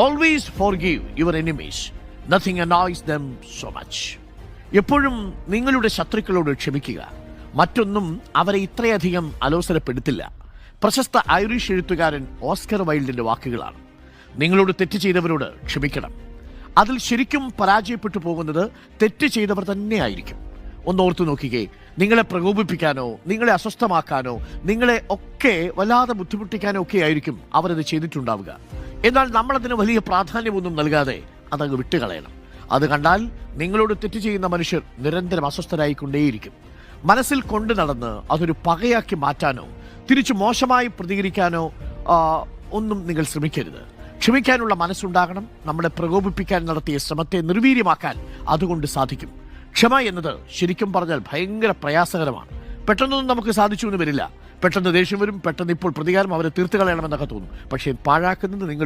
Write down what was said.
Always forgive your enemies, nothing annoys them so much. എപ്പോഴും നിങ്ങളുടെ ശത്രുക്കളോട് ക്ഷമിക്കുക, മറ്റൊന്നും അവരെ ഇത്രയധികം അലോസരപ്പെടുത്തില്ല. പ്രശസ്ത ഐറിഷ് എഴുത്തുകാരൻ ഓസ്കർ വൈൽഡിന്റെ വാക്കുകളാണ്. നിങ്ങളോട് തെറ്റ് ചെയ്തവരോട് ക്ഷമിക്കണം. അതിൽ ശരിക്കും പരാജയപ്പെട്ടു പോകുന്നത് തെറ്റ് ചെയ്തവർ തന്നെയായിരിക്കും. ഒന്നോർത്തു നോക്കിക്കേ, നിങ്ങളെ പ്രകോപിപ്പിക്കാനോ നിങ്ങളെ അസ്വസ്ഥമാക്കാനോ നിങ്ങളെ ഒക്കെ വല്ലാതെ ബുദ്ധിമുട്ടിക്കാനോ ഒക്കെ ആയിരിക്കും അവരത് ചെയ്തിട്ടുണ്ടാവുക. എന്നാൽ നമ്മളതിന് വലിയ പ്രാധാന്യമൊന്നും നൽകാതെ അതങ്ങ് വിട്ടുകളയണം. അത് കണ്ടാൽ നിങ്ങളോട് തെറ്റ് ചെയ്യുന്ന മനുഷ്യർ നിരന്തരം അസ്വസ്ഥരായിക്കൊണ്ടേയിരിക്കും. മനസ്സിൽ കൊണ്ടു നടന്ന് അതൊരു പകയാക്കി മാറ്റാനോ തിരിച്ചു മോശമായി പ്രതികരിക്കാനോ ഒന്നും നിങ്ങൾ ശ്രമിക്കരുത്. ക്ഷമിക്കാനുള്ള മനസ്സുണ്ടാകണം. നമ്മളെ പ്രകോപിപ്പിക്കാൻ നടത്തിയ ശ്രമത്തെ നിർവീര്യമാക്കാൻ അതുകൊണ്ട് സാധിക്കും. ക്ഷമ എന്നത് ശരിക്കും പറഞ്ഞാൽ ഭയങ്കര പ്രയാസകരമാണ്. പെട്ടെന്നൊന്നും നമുക്ക് സാധിച്ചു എന്ന് വരില്ല. പെട്ടെന്ന് ദേഷ്യം വരും, പെട്ടെന്ന് ഇപ്പോൾ പ്രതികാരം അവരെ തീർത്ത് കളയണമെന്നൊക്കെ തോന്നും. പക്ഷേ പാഴാക്കുന്നത് നിങ്ങൾ